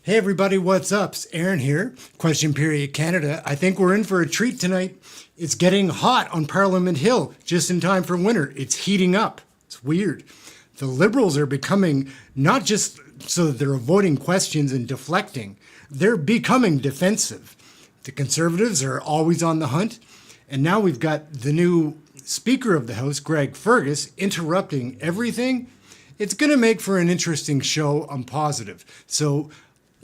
Hey everybody, what's up? It's Ehren here, Question Period Canada. I think we're in for a treat tonight. It's getting hot on Parliament Hill, just in time for winter. It's heating up. It's weird. The Liberals are becoming, not just so that they're avoiding questions and deflecting, they're becoming defensive. The Conservatives are always on the hunt, and now we've got the new Speaker of the House, Greg Fergus, interrupting everything. It's going to make for an interesting show, I'm positive. So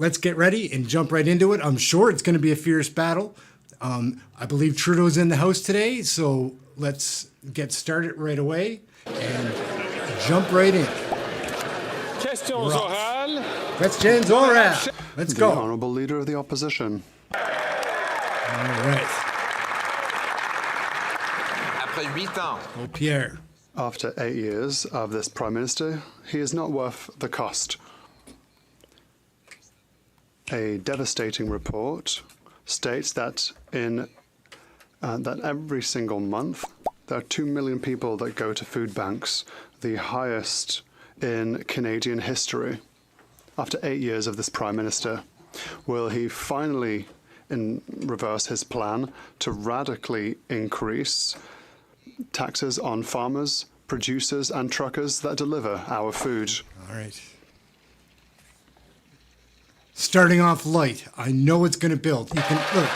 let's get ready and jump right into it. I'm sure it's going to be a fierce battle. I believe Trudeau's in the House today, so let's get started right away and jump right in. Questions orale. Questions orale. Let's go. The Honourable Leader of the Opposition. All right. Après 8 ans. Oh, Pierre. After 8 years of this Prime Minister, he is not worth the cost. A devastating report states that that every single month there are 2 million people that go to food banks, the highest in Canadian history. After 8 years of this Prime Minister, will he finally reverse his plan to radically increase taxes on farmers, producers and truckers that deliver our food? All right. Starting off light, I know it's going to build. You can look.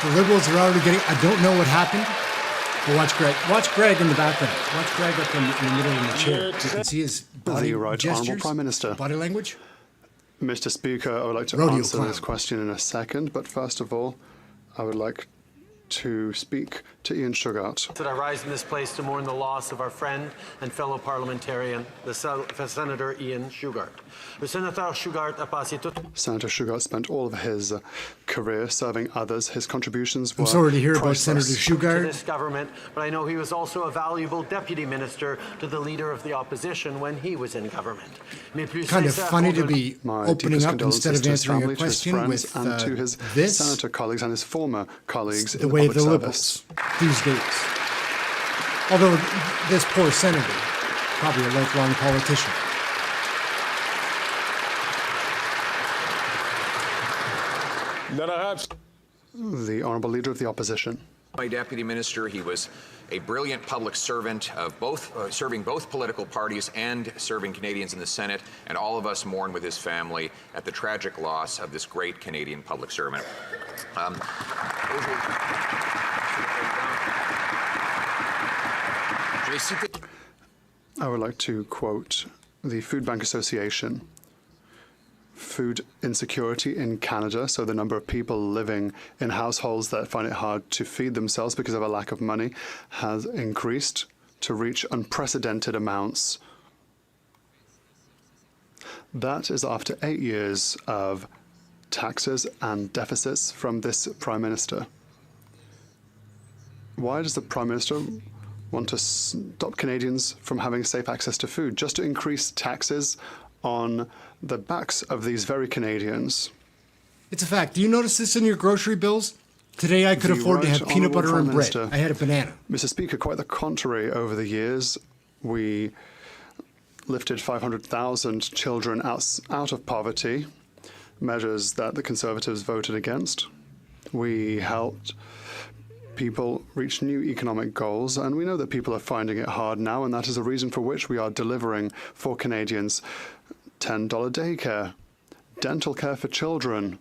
The Liberals are already getting. I don't know what happened, but watch Greg. Watch Greg in the background. Watch Greg up in the middle of the chair. You can see his body gestures, Honourable Prime Minister. Body language. Mr. Speaker, I would like to answer this question in a second, but first of all, I would like to speak to Ian Shugart. That I rise in this place to mourn the loss of our friend and fellow parliamentarian, the Senator Ian Shugart. Senator Shugart spent all of his career serving others. His contributions were I'm sorry to hear priceless. about Senator Shugart. To this government, but I know he was also a valuable deputy minister to the leader of the opposition when he was in government. Kind of funny to be opening up instead of answering a to his question friends, with and to his this. senator colleagues and his former colleagues The in way the the public Liberals service. these days. Although this poor senator, probably a lifelong politician. The Honourable Leader of the Opposition. My deputy minister, he was a brilliant public servant of serving both political parties and serving Canadians in the Senate, and all of us mourn with his family at the tragic loss of this great Canadian public servant. I would like to quote the Food Bank Association. Food insecurity in Canada, so the number of people living in households that find it hard to feed themselves because of a lack of money, has increased to reach unprecedented amounts. That is after 8 years of taxes and deficits from this Prime Minister. Why does the Prime Minister want to stop Canadians from having safe access to food, just to increase taxes on the backs of these very Canadians? It's a fact. Do you notice this in your grocery bills? Today I could afford to have peanut butter and bread. I had a banana. Mr. Speaker, quite the contrary. Over the years, we lifted 500,000 children out of poverty, measures that the Conservatives voted against. We helped people reach new economic goals, and we know that people are finding it hard now, and that is a reason for which we are delivering for Canadians $10 daycare, dental care for children,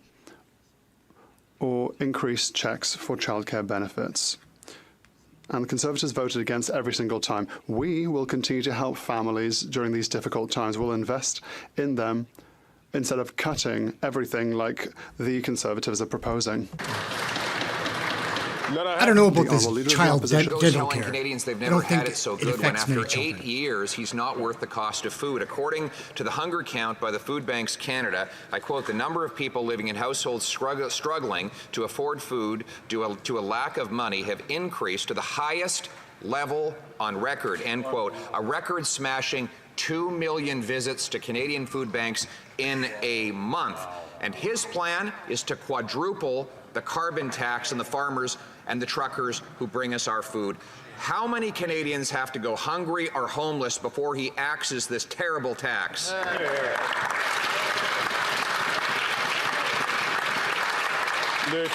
or increased checks for childcare benefits. And the Conservatives voted against every single time. We will continue to help families during these difficult times. We'll invest in them instead of cutting everything like the Conservatives are proposing. I don't know about this child dental care. Canadians they've never had it so good when after 8 years he's not worth the cost of food. According to the hunger count by the Food Banks Canada, I quote, the number of people living in households struggling to afford food due to a lack of money have increased to the highest level on record, end quote. A record-smashing 2 million visits to Canadian food banks in a month. And his plan is to quadruple the carbon tax on the farmers and the truckers who bring us our food. How many Canadians have to go hungry or homeless before he axes this terrible tax?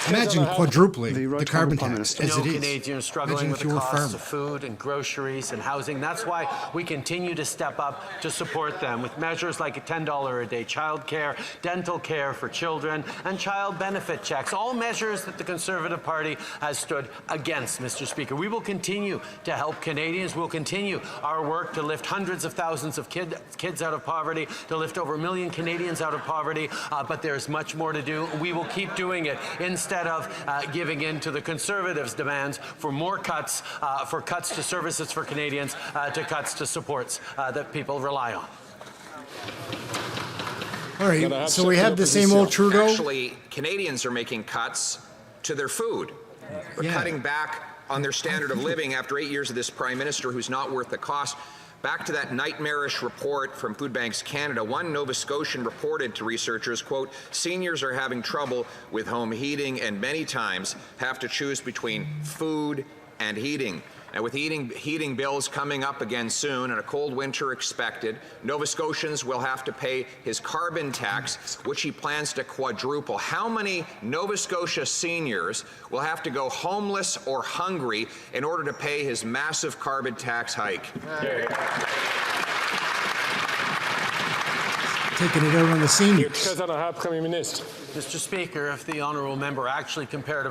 Imagine quadrupling The the Right carbon Honourable Prime tax Minister. as it is. Canadians struggling Imagine with if you the were a cost farmer. of food and groceries and housing. That's why we continue to step up to support them with measures like a $10 a day child care, dental care for children, and child benefit checks. All measures that the Conservative Party has stood against, Mr. Speaker. We will continue to help Canadians. We'll continue our work to lift hundreds of thousands of kids out of poverty, to lift over 1 million Canadians out of poverty, but there's much more to do. We will keep doing it instead of giving in to the Conservatives' demands for more cuts, for cuts to services for Canadians, to cuts to supports that people rely on. All right, so we have the same old Trudeau. Actually, Canadians are making cuts to their food. We're cutting back on their standard of living after 8 years of this Prime Minister who's not worth the cost. Back to that nightmarish report from Food Banks Canada, one Nova Scotian reported to researchers, quote, seniors are having trouble with home heating and many times have to choose between food and heating. And with heating bills coming up again soon and a cold winter expected, Nova Scotians will have to pay his carbon tax, which he plans to quadruple. How many Nova Scotia seniors will have to go homeless or hungry in order to pay his massive carbon tax hike? Taking it out on the seniors. Mr. Speaker, if the honourable member actually cared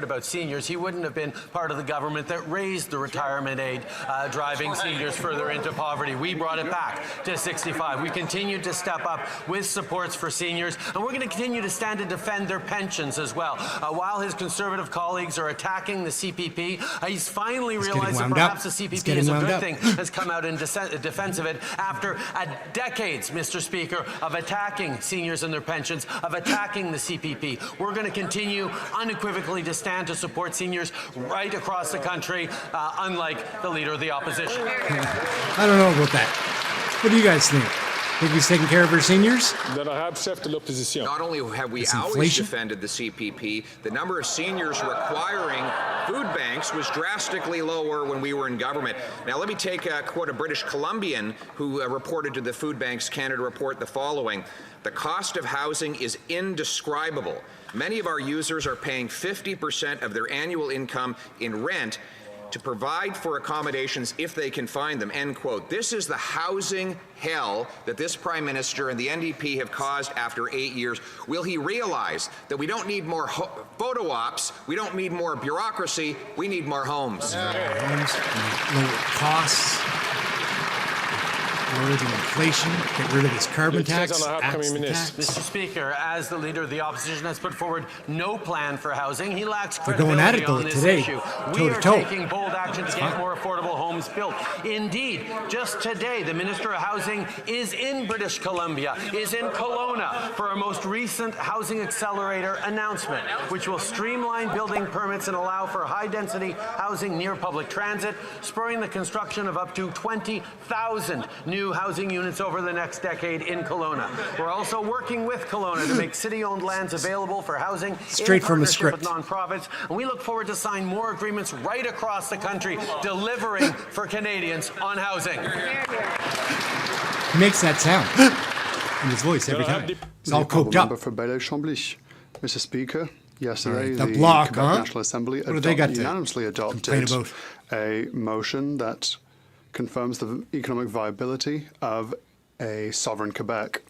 about seniors, he wouldn't have been part of the government that raised the retirement age, driving seniors further into poverty. We brought it back to 65. We continued to step up with supports for seniors, and we're going to continue to stand to defend their pensions as well. While his Conservative colleagues are attacking the CPP, he's finally realised that perhaps the CPP is a good thing, has come out in defence of it after decades, Mr. Speaker, of attacking seniors and their pensions, of attacking the CPP. We're going to continue unequivocally to stand to support seniors right across the country, unlike the Leader of the Opposition. I don't know about that. What do you guys think? Think he's taking care of our seniors? Not only have we always defended the CPP, the number of seniors requiring food banks was drastically lower when we were in government. Now, let me take a quote a British Columbian who reported to the Food Banks Canada report the following. The cost of housing is indescribable. Many of our users are paying 50% of their annual income in rent to provide for accommodations if they can find them, end quote. This is the housing hell that this Prime Minister and the NDP have caused after 8 years. Will he realize that we don't need more photo ops, we don't need more bureaucracy, we need more homes? Homes, lower costs, lower the inflation, get rid of this carbon tax, axe the tax. Mr. Speaker, as the Leader of the Opposition has put forward no plan for housing, he lacks They're credibility going at it, though, on this today, issue. We toe to are toe. taking bold action to get more affordable homes built. Indeed, just today, the Minister of Housing is in British Columbia, is in Kelowna for a most recent Housing Accelerator announcement, which will streamline building permits and allow for high-density housing near public transit, spurring the construction of up to 20,000 new housing units over the next decade in Kelowna. We're also working with Kelowna to make city-owned lands available for housing Straight in from a partnership script. with nonprofits, and we look forward to sign more agreements right across the country, delivering for Canadians on housing. He makes that sound in his voice every time. It's all coked Member up. for Bailey-Chambly. Mr. Speaker, yesterday The the Bloc, Quebec National Assembly What do they got to unanimously complain adopted about? a motion that confirms the economic viability of a sovereign Quebec.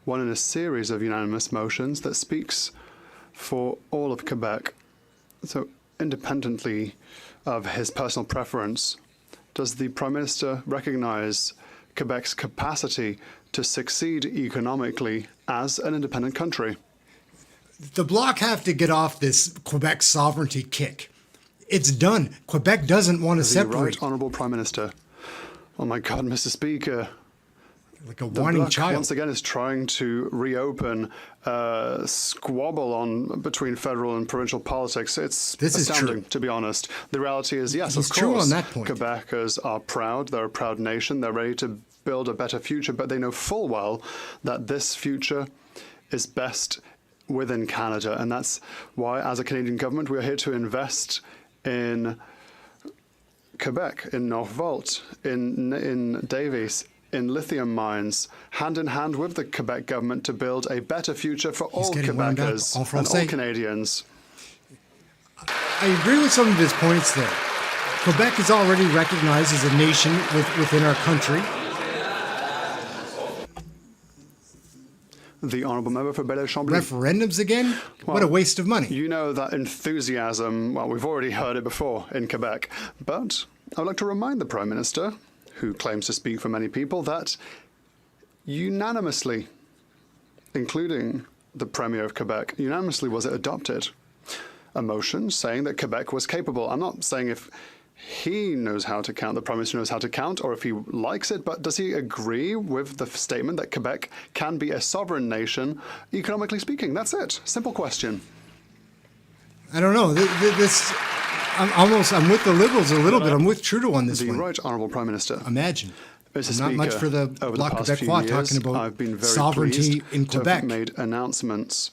One in a series of unanimous motions that speaks for all of Quebec. So, independently of his personal preference, does the Prime Minister recognize Quebec's capacity to succeed economically as an independent country? The Bloc have to get off this Quebec sovereignty kick. It's done. Quebec doesn't want to The separate. Right Honourable Prime Minister. Oh my God, Mr. Speaker. Like a The whining Bloc child. once again is trying to reopen a squabble between federal and provincial politics. It's This is astounding, true. to be honest. The reality is, yes, He's of true course, on that point. Quebecers are proud. They're a proud nation. They're ready to build a better future, but they know full well that this future is best within Canada. And that's why, as a Canadian government, we are here to invest in Quebec, in Northvolt, in Davies, in lithium mines, hand in hand with the Quebec government to build a better future for all Quebecers and all Canadians. I agree with some of his points there. Quebec is already recognized as a nation within our country. The Honourable Member for Belleuil-Chambly. Referendums again? Well, what a waste of money. You know that enthusiasm, well, we've already heard it before in Quebec. But I would like to remind the Prime Minister, who claims to speak for many people, that unanimously, including the Premier of Quebec, unanimously was it adopted a motion saying that Quebec was capable. I'm not saying if he knows how to count, the Prime Minister knows how to count, or if he likes it, but does he agree with the statement that Quebec can be a sovereign nation, economically speaking? That's it. Simple question. I don't know. I'm with the Liberals a little bit. I'm with Trudeau on this one. The Right Honourable Prime Minister. Imagine. Mr. Not Speaker, much for the Bloc Québécois talking about I've been very sovereignty in to Quebec. have made announcements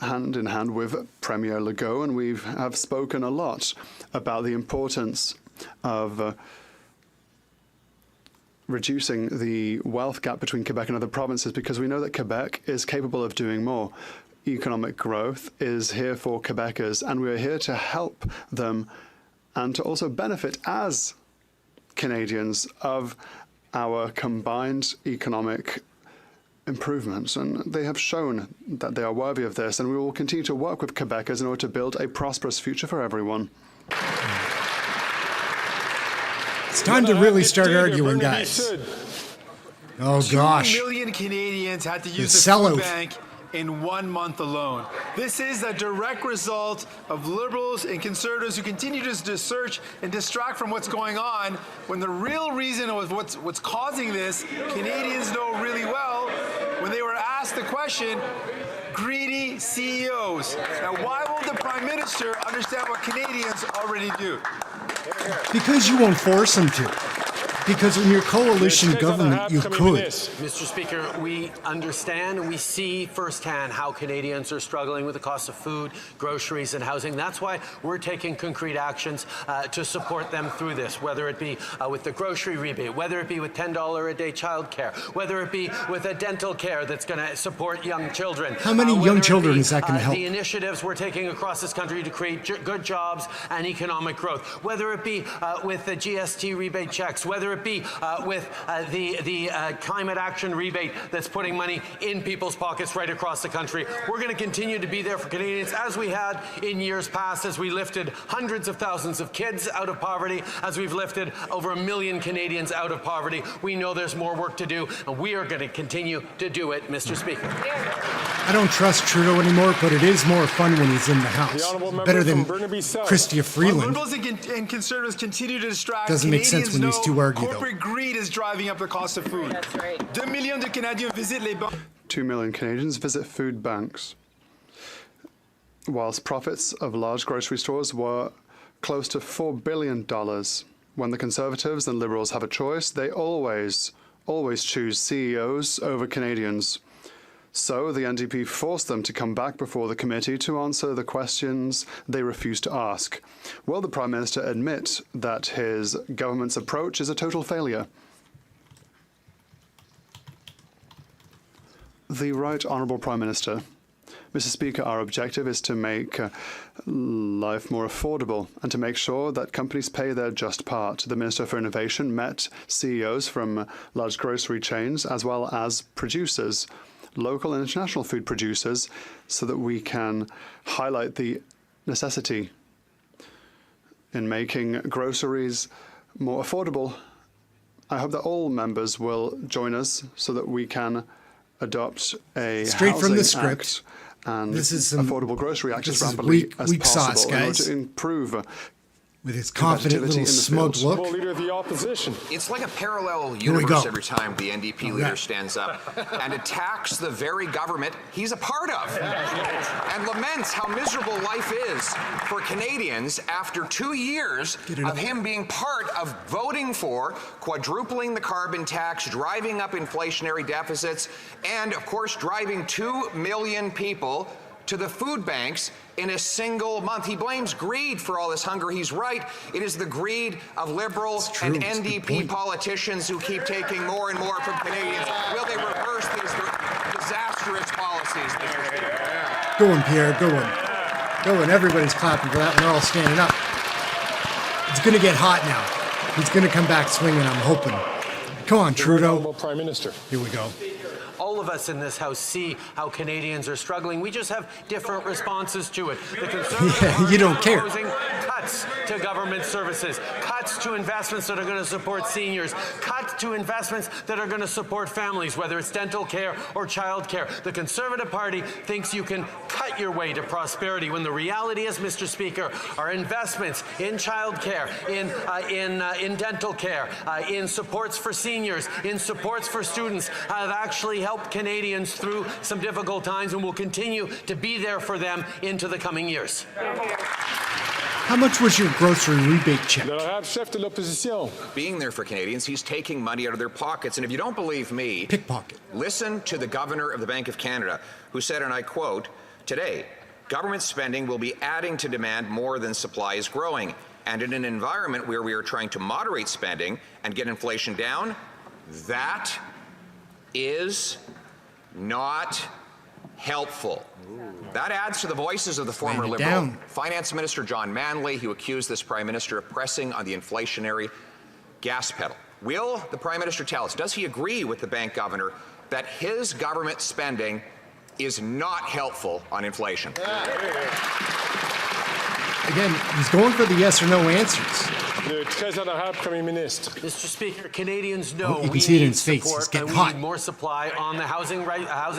hand in hand with Premier Legault, and we have spoken a lot about the importance of reducing the wealth gap between Quebec and other provinces, because we know that Quebec is capable of doing more. Economic growth is here for Quebecers, and we are here to help them and to also benefit as Canadians of our combined economic improvements. And they have shown that they are worthy of this, and we will continue to work with Quebecers in order to build a prosperous future for everyone. It's time to really start arguing, guys. Oh, gosh. 2 million Canadians had to use The the food sellout. bank in 1 month alone. This is a direct result of Liberals and Conservatives who continue to search and distract from what's going on, when the real reason of what's causing this, Canadians know really well. When they were asked the question, greedy CEOs. Now, why won't the Prime Minister understand what Canadians already do? Because you won't force them to. Because in your coalition government, you could. Mr. Speaker, we understand and we see firsthand how Canadians are struggling with the cost of food, groceries, and housing. That's why we're taking concrete actions to support them through this, whether it be with the grocery rebate, whether it be with $10 a day childcare, whether it be with a dental care that's going to support young children. How many young children is that going to help? The initiatives we're taking across this country to create good jobs and economic growth, whether it be with the GST rebate checks, whether it be with the climate action rebate that's putting money in people's pockets right across the country. We're going to continue to be there for Canadians, as we had in years past, as we lifted hundreds of thousands of kids out of poverty, as we've lifted over 1 million Canadians out of poverty. We know there's more work to do, and we are going to continue to do it, Mr. Speaker. I don't trust Trudeau anymore, but it is more fun when he's in the House. Better than Chrystia Freeland. Liberals and Conservatives continue to distract. Doesn't make sense when these two argue, though. Corporate greed is driving up the cost of food. That's right. 2 millions de Canadiens visitent les banques. 2 million Canadians visit food banks, whilst profits of large grocery stores were close to $4 billion. When the Conservatives and Liberals have a choice, they always choose CEOs over Canadians. So the NDP forced them to come back before the committee to answer the questions they refused to ask. Will the Prime Minister admit that his government's approach is a total failure? The Right Honourable Prime Minister. Mr. Speaker, our objective is to make life more affordable and to make sure that companies pay their just part. The Minister for Innovation met CEOs from large grocery chains as well as producers, local and international food producers, so that we can highlight the necessity in making groceries more affordable. I hope that all members will join us so that we can adopt a Straight from the Housing script. Act and This is some, Affordable Grocery Act this as is rapidly weak, as weak possible sauce, in order guys. to improve With his confident competitivity little in the smug field. look. Leader of the opposition. It's like a parallel we universe go. every time the NDP leader stands up and attacks the very government he's a part of and laments how miserable life is for Canadians after 2 years of him being part of voting for quadrupling the carbon tax, driving up inflationary deficits, and, of course, driving 2 million people to the food banks in a single month. He blames greed for all this hunger. He's right. It is the greed of Liberals and NDP politicians who keep taking more and more from Canadians. Will they reverse these disastrous policies? Go on, Pierre. Go on. Go on. Everybody's clapping for that, and they're all standing up. It's going to get hot now. He's going to come back swinging, I'm hoping. Come on, Trudeau. Prime Minister. Here we go. All of us in this House see how Canadians are struggling. We just have different responses to it. The Conservative you don't care. proposing cuts to government services, cuts to investments that are going to support seniors, cuts to investments that are going to support families, whether it's dental care or child care. The Conservative Party thinks you can cut your way to prosperity when the reality is, Mr. Speaker, our investments in child care, in dental care, in supports for seniors, in supports for students have actually helped Canadians through some difficult times and will continue to be there for them into the coming years. How much was your grocery rebate check? L'honorable chef de l'opposition. Being there for Canadians, he's taking money out of their pockets. And if you don't believe me, Pickpocket. listen to the Governor of the Bank of Canada, who said, and I quote, "Today, government spending will be adding to demand more than supply is growing. And in an environment where we are trying to moderate spending and get inflation down, that is not helpful." That adds to the voices of the former Liberal Finance Minister John Manley, who accused this Prime Minister of pressing on the inflationary gas pedal. Will the Prime Minister tell us, does he agree with the bank governor that his government spending is not helpful on inflation? Again, he's going for the yes or no answers. Le très honorable Premier Ministre. Mr. Speaker, Canadians know you can we see it in need his face. support It's getting and we hot. need more supply on the housing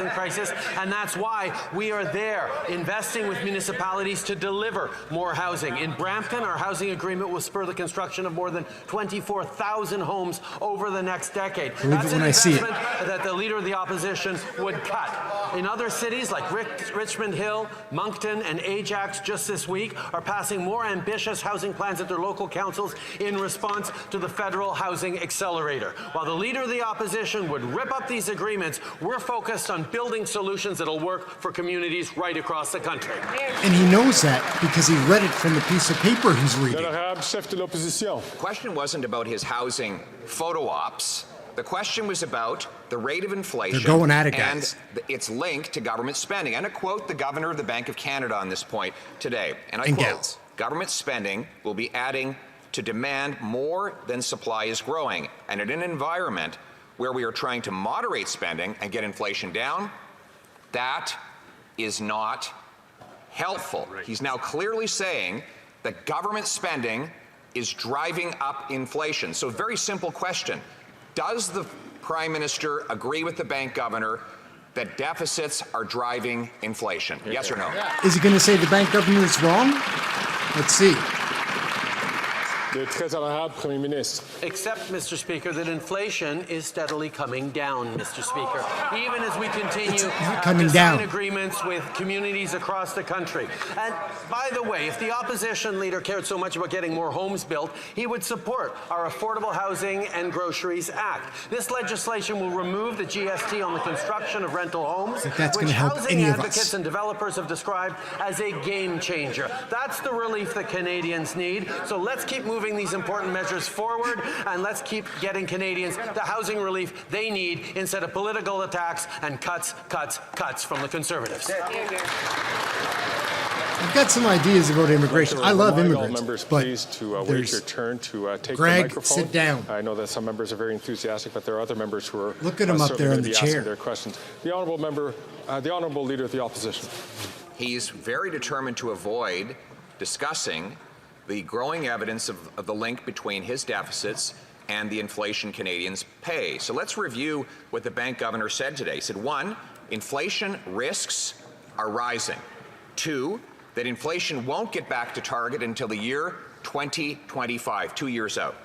crisis, and that's why we are there investing with municipalities to deliver more housing. In Brampton, our housing agreement will spur the construction of more than 24,000 homes over the next decade. That's an investment that the Leader of the Opposition would cut. In other cities like Richmond Hill, Moncton, and Ajax just this week are passing more ambitious housing plans at their local councils in response to the federal housing accelerator. While the Leader of the Opposition would rip up these agreements, we're focused on building solutions that'll work for communities right across the country. And he knows that because he read it from the piece of paper he's reading. L'honorable chef de l'opposition. The question wasn't about his housing photo ops. The question was about the rate of inflation. They're going at it, guys. And its link to government spending. And I quote the Governor of the Bank of Canada on this point today. And I quote, "Government spending will be adding to demand more than supply is growing. And in an environment where we are trying to moderate spending and get inflation down, that is not helpful." He's now clearly saying that government spending is driving up inflation. So very simple question. Does the Prime Minister agree with the bank governor that deficits are driving inflation? Yes or no? Is he going to say the bank governor is wrong? Let's see. Le très honorable Premier Ministre. Except, Mr. Speaker, that inflation is steadily coming down, Mr. Speaker, even as we continue to sign agreements with communities across the country. And by the way, if the opposition leader cared so much about getting more homes built, he would support our Affordable Housing and Groceries Act. This legislation will remove the GST on the construction of rental homes, which housing advocates and developers have described as a game changer. That's the relief that Canadians need. So let's keep moving these important measures forward, and let's keep getting Canadians the housing relief they need instead of political attacks and cuts from the Conservatives. I've got some ideas about immigration. I love immigrants, members, but please to wait your turn to take Greg, the microphone. sit down. I know that some members are very enthusiastic, but there are other members who are look at him up there in the chair. Their questions. The honourable member, the honourable Leader of the Opposition. He's very determined to avoid discussing the growing evidence of the link between his deficits and the inflation Canadians pay. So let's review what the bank governor said today. He said, 1, inflation risks are rising. 2, that inflation won't get back to target until the year 2025, 2 years out.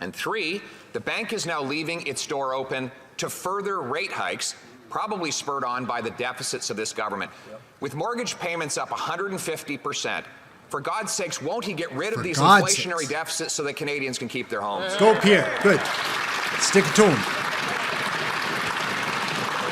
And 3, the bank is now leaving its door open to further rate hikes, probably spurred on by the deficits of this government. With mortgage payments up 150%, for God's sakes, won't he get rid of these inflationary deficits so that Canadians can keep their homes? Go, Pierre. Good. Stick it to him.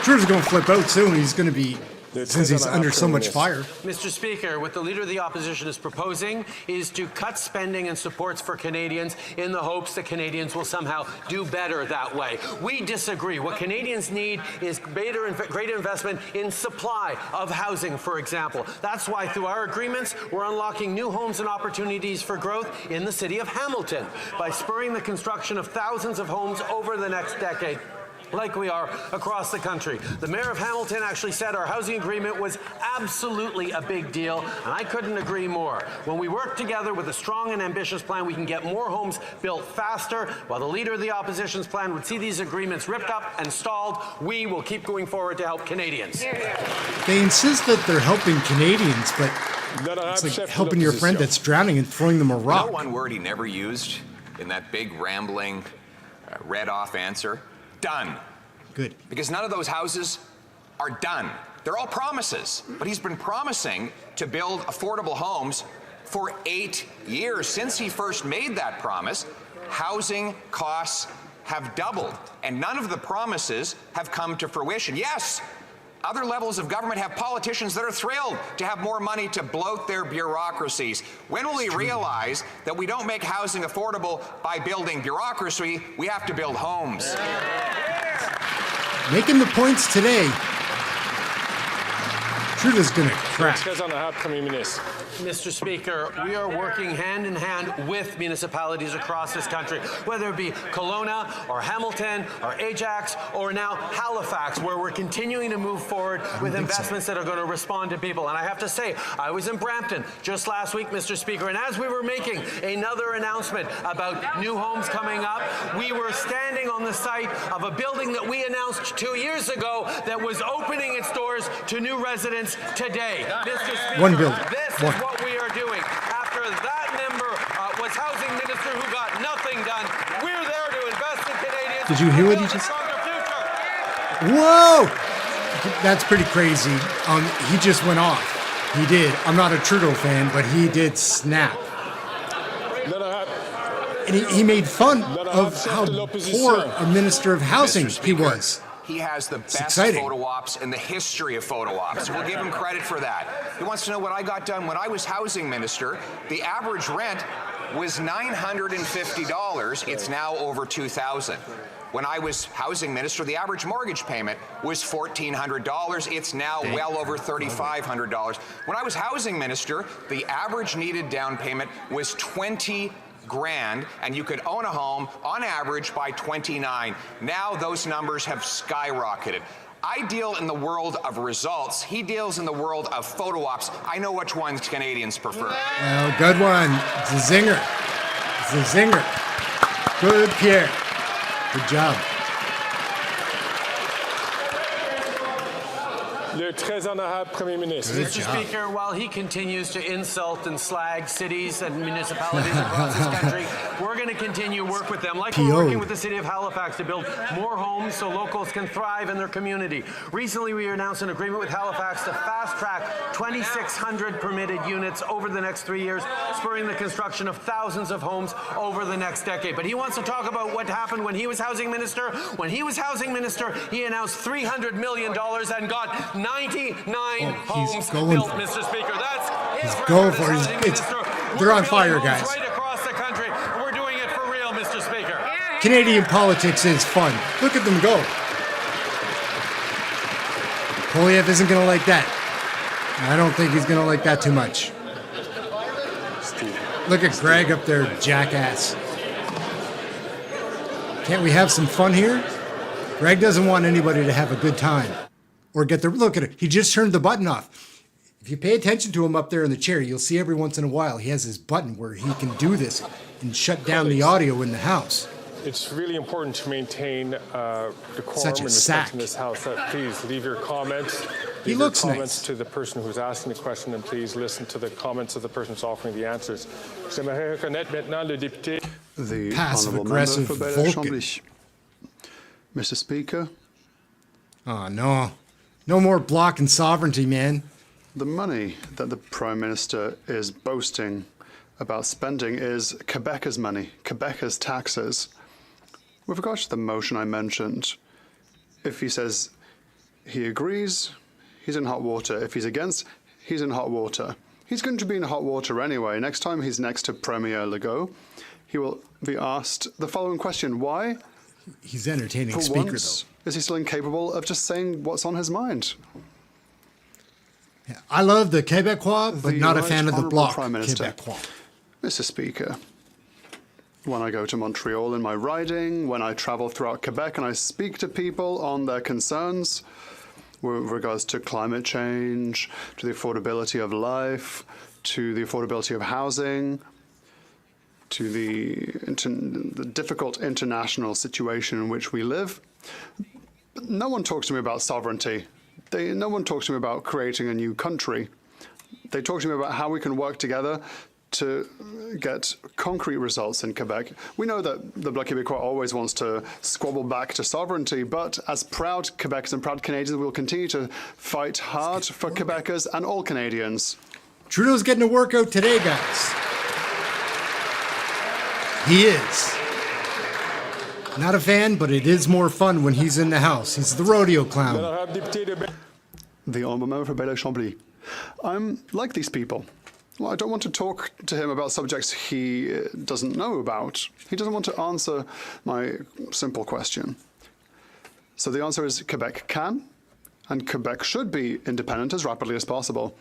Trudeau's going to flip out soon. He's going to be since he's under so much fire. Mr. Speaker, what the Leader of the Opposition is proposing is to cut spending and supports for Canadians in the hopes that Canadians will somehow do better that way. We disagree. What Canadians need is greater investment in supply of housing, for example. That's why through our agreements, we're unlocking new homes and opportunities for growth in the city of Hamilton by spurring the construction of thousands of homes over the next decade, like we are across the country. The Mayor of Hamilton actually said our housing agreement was absolutely a big deal, and I couldn't agree more. When we work together with a strong and ambitious plan, we can get more homes built faster. While the Leader of the Opposition's plan would see these agreements ripped up and stalled, we will keep going forward to help Canadians. They insist that they're helping Canadians, but it's like helping your friend that's drowning and throwing them a rock. You know one word he never used in that big rambling, read-off answer? Done. Good. Because none of those houses are done. They're all promises. But he's been promising to build affordable homes for 8 years. Since he first made that promise, housing costs have doubled, and none of the promises have come to fruition. Yes, other levels of government have politicians that are thrilled to have more money to bloat their bureaucracies. When will we realize that we don't make housing affordable by building bureaucracy? We have to build homes. Making the points today. Trudeau's gonna crack. Mr. Speaker, we are working hand in hand with municipalities across this country, whether it be Kelowna or Hamilton or Ajax or now Halifax, where we're continuing to move forward with investments that are going to respond to people. And I have to say, I was in Brampton just last week, Mr. Speaker, and as we were making another announcement about new homes coming up, we were standing on the site of a building that we announced 2 years ago that was opening its doors to new residents today. Mr. Speaker, one building. This is what we are doing. After that member was housing minister who got nothing done, we're there to invest in Canadians. Did you hear what he just said? Whoa! That's pretty crazy. He just went off. He did. I'm not a Trudeau fan, but he did snap. And he made fun of how poor a minister of housing he was. He has the best photo ops in the history of photo ops. We'll give him credit for that. He wants to know what I got done when I was housing minister. The average rent was $950. It's now over $2,000. When I was housing minister, the average mortgage payment was $1,400. It's now well over $3,500. When I was housing minister, the average needed down payment was $20,000, and you could own a home on average by 29. Now those numbers have skyrocketed. I deal in the world of results. He deals in the world of photo ops. I know which ones Canadians prefer. Well, good one. It's a zinger. It's a zinger. Good, Pierre. Good job. Mr. Speaker, while he continues to insult and slag cities and municipalities across this country, we're going to continue work with them, like we're working with the city of Halifax to build more homes so locals can thrive in their community. Recently, we announced an agreement with Halifax to fast-track 2,600 permitted units over the next 3 years, spurring the construction of thousands of homes over the next decade. But he wants to talk about what happened when he was housing minister. When he was housing minister, he announced $300 million and got 99 homes built, Mr. Speaker. That's his going for it. They're on fire, guys. Right across the country. We're doing it for real, Mr. Speaker. Canadian politics is fun. Look at them go. Poilievre isn't going to like that. I don't think he's going to like that too much. Look at Greg up there, jackass. Can't we have some fun here? Greg doesn't want anybody to have a good time. Or get the look at it. He just turned the button off. If you pay attention to him up there in the chair, you'll see every once in a while he has his button where he can do this and shut down the audio in the house. It's really important to maintain decorum Such a and sack. respect in this house. Please leave your comments. He Leave looks your comments nice. to the person who's asking the question, and please listen to the comments of the person who's offering the answers. J'aimerais reconnaître maintenant le député. The Passive-aggressive Vulcan. Mr. Speaker. Oh, no. No more blocking sovereignty, man. The money that the Prime Minister is boasting about spending is Quebecers' money, Quebecers' taxes. With regard to the motion I mentioned, if he says he agrees, he's in hot water. If he's against, he's in hot water. He's going to be in hot water anyway. Next time he's next to Premier Legault, he will be asked the following question. Why? He's entertaining For speaker, once, though. is he still incapable of just saying what's on his mind? Yeah, I love the Quebecois, but The not a Right fan of the Honourable bloc Prime Minister. Quebecois. Mr. Speaker, when I go to Montreal in my riding, when I travel throughout Quebec and I speak to people on their concerns with regards to climate change, to the affordability of life, to the affordability of housing, to the difficult international situation in which we live, no one talks to me about sovereignty. No one talks to me about creating a new country. They talk to me about how we can work together to get concrete results in Quebec. We know that the Bloc Québécois always wants to squabble back to sovereignty, but as proud Quebecers and proud Canadians, we will continue to fight hard for Quebecers and all Canadians. Trudeau's getting a workout today, guys. He is. Not a fan, but it is more fun when he's in the house. He's the rodeo clown. The honourable member for Belleuil-Chambly. I'm like these people. Well, I don't want to talk to him about subjects he doesn't know about. He doesn't want to answer my simple question. So the answer is Quebec can, and Quebec should be independent as rapidly as possible.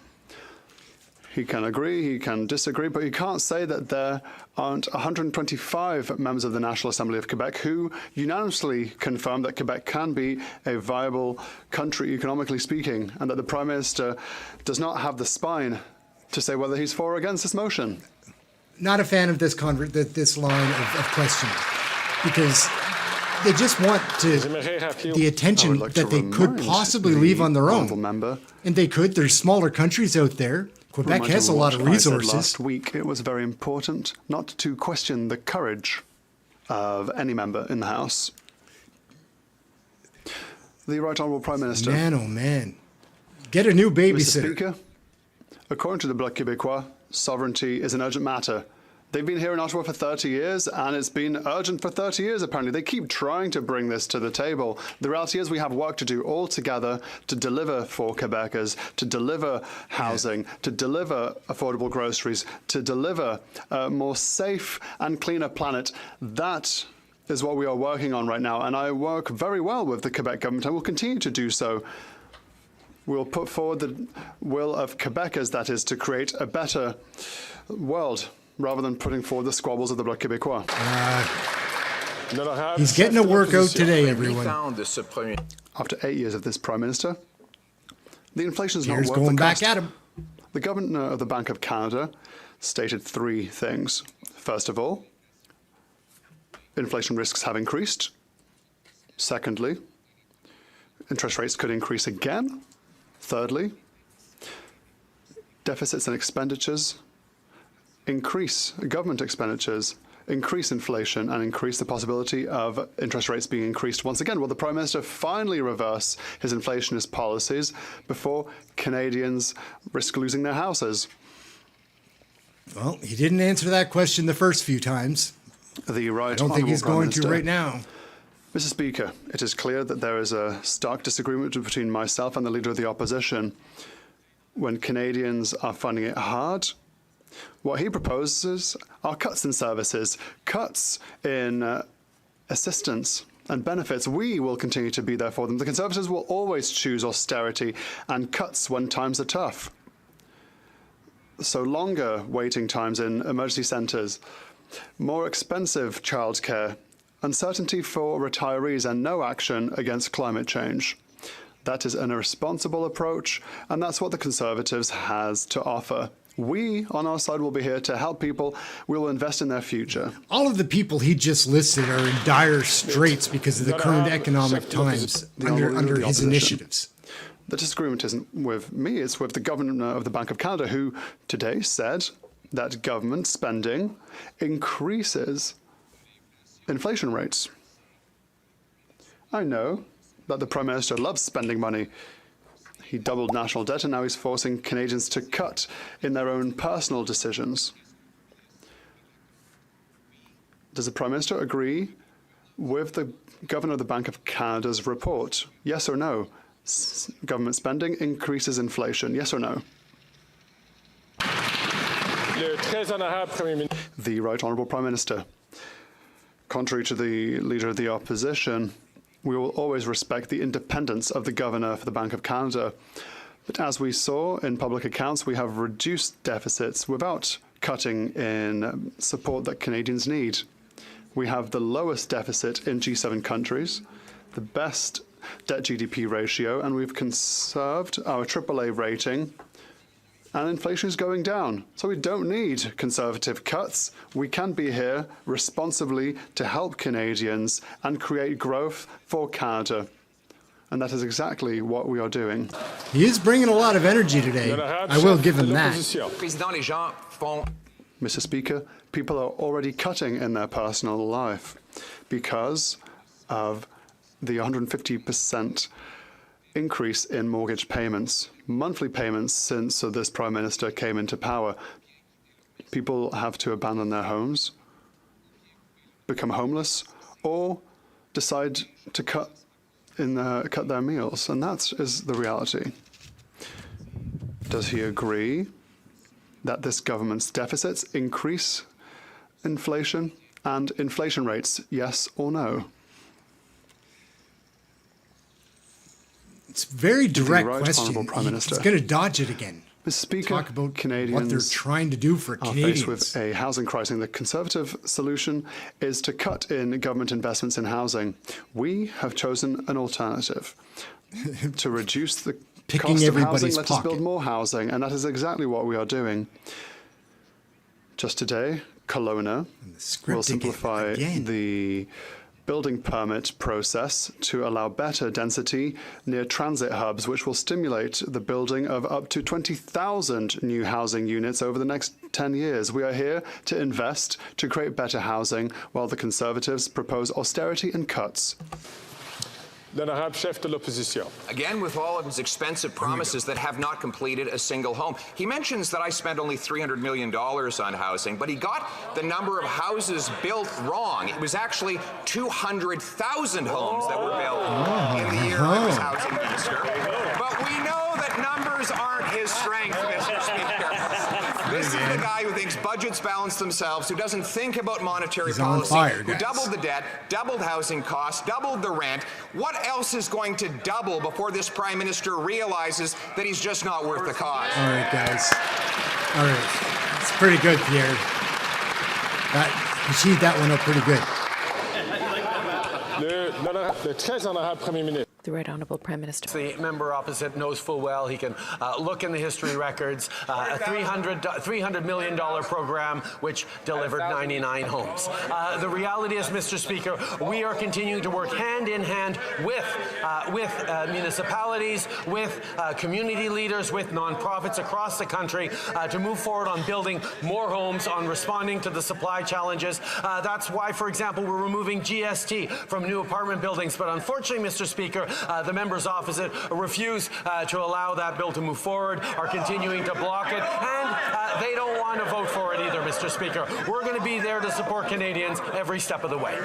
He can agree, he can disagree, but he can't say that there aren't 125 members of the National Assembly of Quebec who unanimously confirm that Quebec can be a viable country economically speaking, and that the Prime Minister does not have the spine to say whether he's for or against this motion. Not a fan of this line of questioning, because they just want the attention that they could possibly leave on their own. Member, and they could. There's smaller countries out there. Quebec has a lot of resources. Last week, it was very important not to question the courage of any member in the House. The Right Honourable Prime Minister. Man, oh man. Get a new babysitter. Mr. Speaker, according to the Bloc Québécois, sovereignty is an urgent matter. They've been here in Ottawa for 30 years, and it's been urgent for 30 years, apparently. They keep trying to bring this to the table. The reality is we have work to do all together to deliver for Quebecers, to deliver housing, to deliver affordable groceries, to deliver a more safe and cleaner planet. That is what we are working on right now, and I work very well with the Quebec government and will continue to do so. We'll put forward the will of Quebecers, that is, to create a better world, rather than putting forward the squabbles of the Bloc Québécois. He's getting a workout today, everyone. After 8 years of this Prime Minister, the inflation is not worth the going cost. back at him. The Governor of the Bank of Canada stated 3 things. First of all, inflation risks have increased. Secondly, interest rates could increase again. Thirdly, deficits and expenditures increase government expenditures, increase inflation, and increase the possibility of interest rates being increased once again. Will the Prime Minister finally reverse his inflationist policies before Canadians risk losing their houses? Well, he didn't answer that question the first few times. The Right I don't think he's going to right now. Mr. Speaker, it is clear that there is a stark disagreement between myself and the Leader of the Opposition. When Canadians are finding it hard, what he proposes are cuts in services, cuts in assistance and benefits. We will continue to be there for them. The Conservatives will always choose austerity and cuts when times are tough. So longer waiting times in emergency centres, more expensive childcare, uncertainty for retirees, and no action against climate change. That is an irresponsible approach, and that's what the Conservatives has to offer. We, on our side, will be here to help people. We will invest in their future. All of the people he just listed are in dire straits because of the current economic times under his initiatives. The disagreement isn't with me, it's with the Governor of the Bank of Canada, who today said that government spending increases inflation rates. I know that the Prime Minister loves spending money. He doubled national debt, and now he's forcing Canadians to cut in their own personal decisions. Does the Prime Minister agree with the Governor of the Bank of Canada's report? Yes or no? government spending increases inflation. Yes or no? The Right Honourable Prime Minister. Contrary to the Leader of the Opposition, we will always respect the independence of the Governor for the Bank of Canada. But as we saw in public accounts, we have reduced deficits without cutting in support that Canadians need. We have the lowest deficit in G7 countries, the best debt-GDP ratio, and we've conserved our AAA rating, and inflation is going down. So we don't need conservative cuts. We can be here responsibly to help Canadians and create growth for Canada. And that is exactly what we are doing. He is bringing a lot of energy today. I will give him that. Mr. Speaker, people are already cutting in their personal life because of the 150% increase in mortgage payments, monthly payments since this Prime Minister came into power. People have to abandon their homes, become homeless, or decide to cut their meals, and that is the reality. Does he agree that this government's deficits increase inflation and inflation rates, yes or no? It's a very direct Right question. Honourable Prime Minister. He's going to dodge it again. Mr. Speaker, Talk about Canadians what they're trying to do for are Canadians. faced with a housing crisis. The Conservative solution is to cut in government investments in housing. We have chosen an alternative to reduce the cost of housing. Let us build more housing, and that is exactly what we are doing. Just today, Kelowna will simplify the building permit process to allow better density near transit hubs, which will stimulate the building of up to 20,000 new housing units over the next 10 years. We are here to invest to create better housing, while the Conservatives propose austerity and cuts. Again, with all of his expensive promises that have not completed a single home. He mentions that I spent only $300 million on housing, but he got the number of houses built wrong. It was actually 200,000 homes that were built in the year I was housing minister. But we know that numbers aren't his strength, Mr. Speaker. This is the guy who thinks budgets balance themselves, who doesn't think about monetary policy, who doubled the debt, doubled housing costs, doubled the rent. What else is going to double before this Prime Minister realizes that he's just not worth the cause? All right, guys. All right. It's pretty good, Pierre. You teed that one up pretty good. The Right Honourable Prime Minister. The member opposite knows full well. He can look in the history records. A $300 million program which delivered 99 homes. The reality is, Mr. Speaker, we are continuing to work hand in hand with municipalities, with community leaders, with nonprofits across the country to move forward on building more homes, on responding to the supply challenges. That's why, for example, we're removing GST from new apartment buildings. But unfortunately, Mr. Speaker, the members opposite refuse to allow that bill to move forward, are continuing to block it, and they don't want to vote for it either, Mr. Speaker. We're going to be there to support Canadians every step of the way.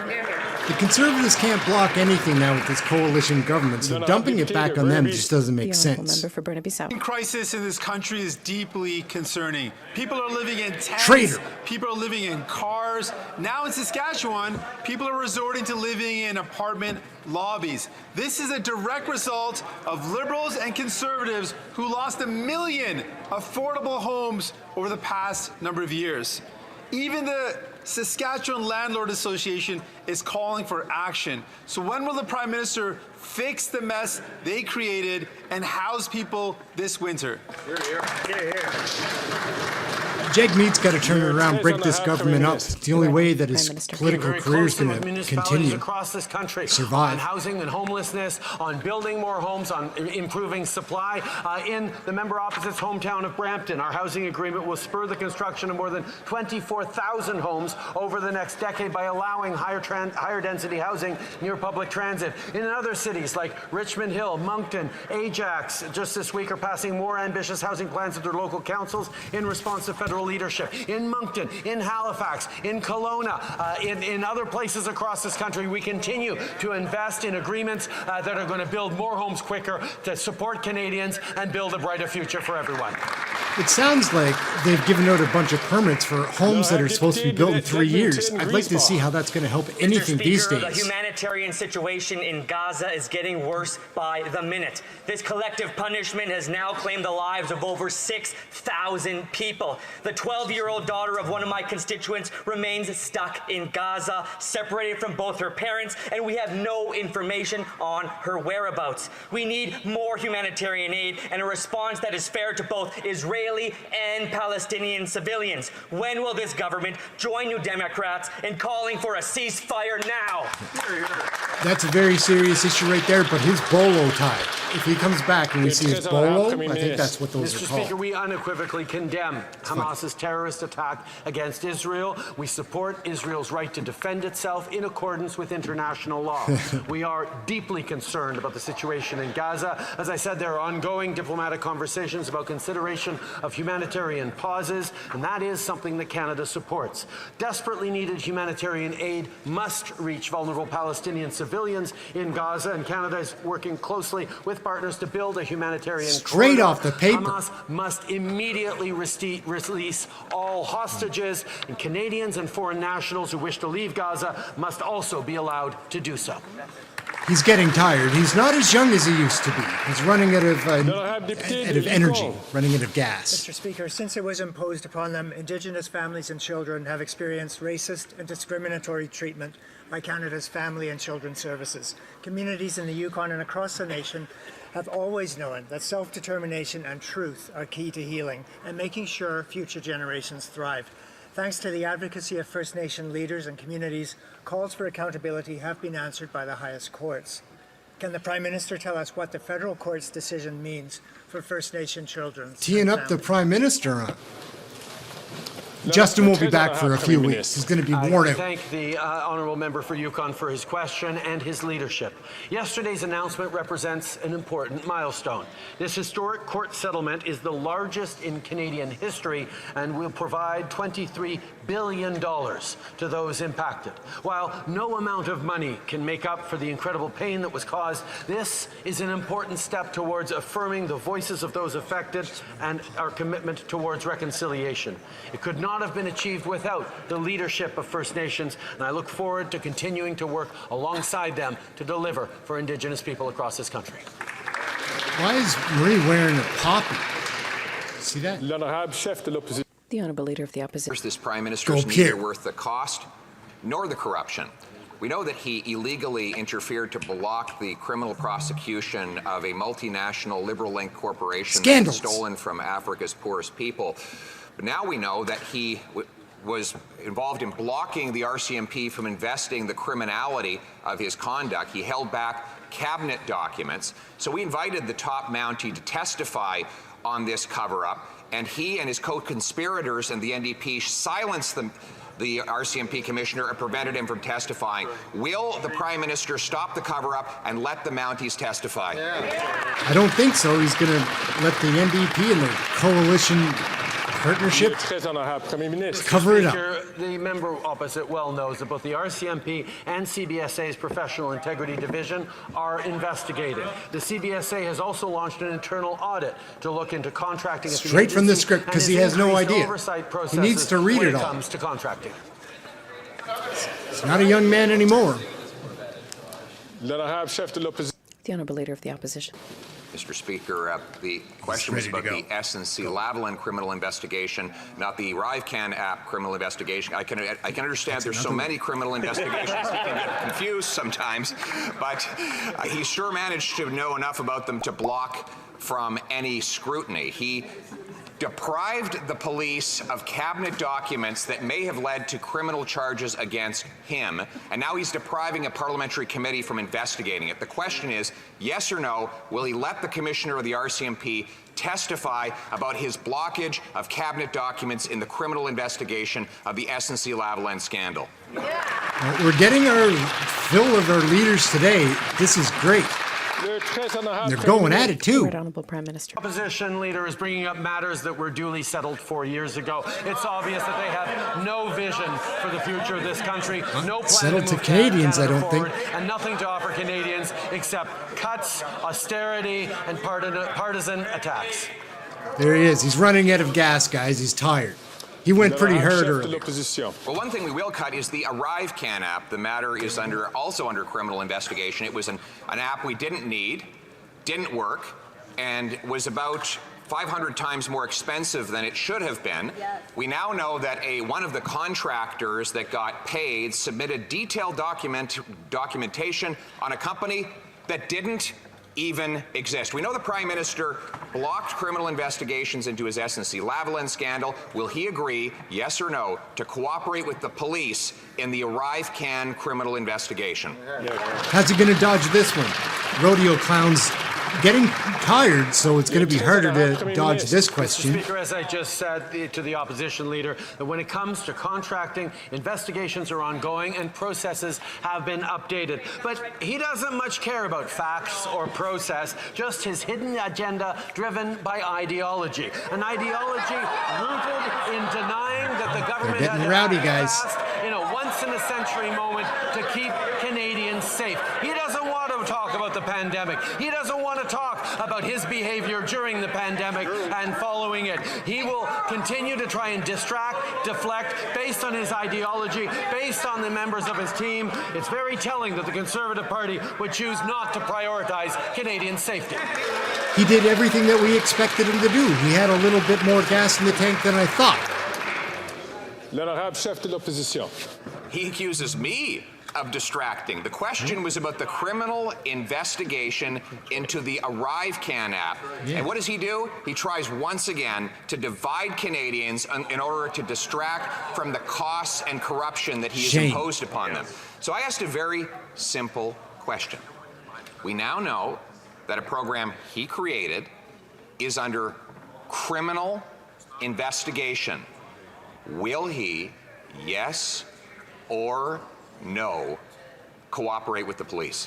The Conservatives can't block anything now with this coalition government, so dumping it back on them just doesn't make sense. Member for Burnaby-South. The crisis in this country is deeply concerning. People are living in tents. People are living in cars. Now in Saskatchewan, people are resorting to living in apartment lobbies. This is a direct result of Liberals and Conservatives who lost 1 million affordable homes over the past number of years. Even the Saskatchewan Landlord Association is calling for action. So when will the Prime Minister fix the mess they created and house people this winter? Jake Mead's got to turn it around, break this government up. It's the only way that his political career is going to continue. Across this country, survive. On housing and homelessness, on building more homes, on improving supply. In the member opposite's hometown of Brampton, our housing agreement will spur the construction of more than 24,000 homes over the next decade by allowing higher density housing near public transit. In other cities like Richmond Hill, Moncton, Ajax, just this week are passing more ambitious housing plans at their local councils in response to federal federal leadership in Moncton, in Halifax, in Kelowna, in other places across this country. We continue to invest in agreements that are going to build more homes quicker, to support Canadians and build a brighter future for everyone. It sounds like they've given out a bunch of permits for homes that are supposed to be built in 3 years. I'd like to see how that's going to help anything these days. The humanitarian situation in Gaza is getting worse by the minute. This collective punishment has now claimed the lives of over 6,000 people. The 12-year-old daughter of one of my constituents remains stuck in Gaza, separated from both her parents, and we have no information on her whereabouts. We need more humanitarian aid and a response that is fair to both Israeli and Palestinian civilians. When will this government join New Democrats in calling for a ceasefire now? That's a very serious issue right there, but his bolo tie, if he comes back and we see his bolo, I think that's what those are called. Mr. Speaker, we unequivocally condemn Hamas's terrorist attack against Israel. We support Israel's right to defend itself in accordance with international law. We are deeply concerned about the situation in Gaza. As I said, there are ongoing diplomatic conversations about consideration of humanitarian pauses, and that is something that Canada supports. Desperately needed humanitarian aid must reach vulnerable Palestinian civilians in Gaza, and Canada is working closely with partners to build a humanitarian Straight corridor. off the paper. Hamas must immediately release all hostages, and Canadians and foreign nationals who wish to leave Gaza must also be allowed to do so. He's getting tired. He's not as young as he used to be. He's running out of energy, running out of gas. Mr. Speaker, since it was imposed upon them, Indigenous families and children have experienced racist and discriminatory treatment by Canada's Family and Children's Services. Communities in the Yukon and across the nation have always known that self-determination and truth are key to healing and making sure future generations thrive. Thanks to the advocacy of First Nation leaders and communities, calls for accountability have been answered by the highest courts. Can the Prime Minister tell us what the federal court's decision means for First Nation children? Teeing up the Prime Minister on. Justin will be back for a few weeks. He's going to be worn out. I thank the honourable member for Yukon for his question and his leadership. Yesterday's announcement represents an important milestone. This historic court settlement is the largest in Canadian history and will provide $23 billion to those impacted. While no amount of money can make up for the incredible pain that was caused, this is an important step towards affirming the voices of those affected and our commitment towards reconciliation. It could not have been achieved without the leadership of First Nations, and I look forward to continuing to work alongside them to deliver for Indigenous people across this country. Why is Marie wearing a poppy? See that? The Honourable Leader of the Opposition. This Prime Minister is neither worth the cost nor the corruption. We know that he illegally interfered to block the criminal prosecution of a multinational liberal-linked corporation that was stolen from Africa's poorest people. But now we know that he was involved in blocking the RCMP from investing the criminality of his conduct. He held back cabinet documents. So we invited the top Mountie to testify on this cover-up, and he and his co-conspirators and the NDP silenced the RCMP commissioner and prevented him from testifying. Will the Prime Minister stop the cover-up and let the Mounties testify? I don't think so. He's going to let the NDP and the coalition partnership cover it up. The member opposite well knows that both the RCMP and CBSA's Professional Integrity Division are investigating. The CBSA has also launched an internal audit to look into contracting. Straight from the script, because he has no idea. He needs to read it all. Comes to contracting. He's not a young man anymore. The Honourable Leader of the Opposition. Mr. Speaker, the question was about the SNC-Lavalin criminal investigation, not the ArriveCAN app criminal investigation. I can understand there's so many criminal investigations he can get confused sometimes, but he sure managed to know enough about them to block from any scrutiny. He deprived the police of cabinet documents that may have led to criminal charges against him, and now he's depriving a parliamentary committee from investigating it. The question is, yes or no, will he let the commissioner of the RCMP testify about his blockage of cabinet documents in the criminal investigation of the SNC-Lavalin scandal? We're getting our fill of our leaders today. This is great. They're going at it too. Right Honourable Prime Minister. Opposition leader is bringing up matters that were duly settled 4 years ago. It's obvious that they have no vision for the future of this country, no plan settled to to move Canadians, I Canada don't think. forward, and nothing to offer Canadians except cuts, austerity, and partisan attacks. There he is. He's running out of gas, guys. He's tired. He went pretty hard earlier. Well, one thing we will cut is the ArriveCAN app. The matter is also under criminal investigation. It was an app we didn't need, didn't work, and was about 500 times more expensive than it should have been. Yes. We now know that one of the contractors that got paid submitted detailed documentation on a company that didn't even exist. We know the Prime Minister blocked criminal investigations into his SNC-Lavalin scandal. Will he agree, yes or no, to cooperate with the police in the ArriveCAN criminal investigation? How's he going to dodge this one? Rodeo clown's getting tired, so it's going to be harder to dodge this question. Mr. Speaker, as I just said to the opposition leader, that when it comes to contracting, investigations are ongoing and processes have been updated. But he doesn't much care about facts or process, just his hidden agenda driven by ideology. An ideology rooted in denying that the government They're getting had rowdy, guys. in a once-in-a-century moment to keep Canadians safe. He doesn't want to talk about the pandemic. He doesn't want to talk about his behavior during the pandemic and following it. He will continue to try and distract, deflect, based on his ideology, based on the members of his team. It's very telling that the Conservative Party would choose not to prioritize Canadian safety. He did everything that we expected him to do. He had a little bit more gas in the tank than I thought. L'honorable chef de l'opposition. He accuses me of distracting. The question was about the criminal investigation into the ArriveCAN app. Yeah. And what does he do? He tries once again to divide Canadians in order to distract from the costs and corruption that he has imposed upon them. So I asked a very simple question. We now know that a program he created is under criminal investigation. Will he, yes or no, cooperate with the police?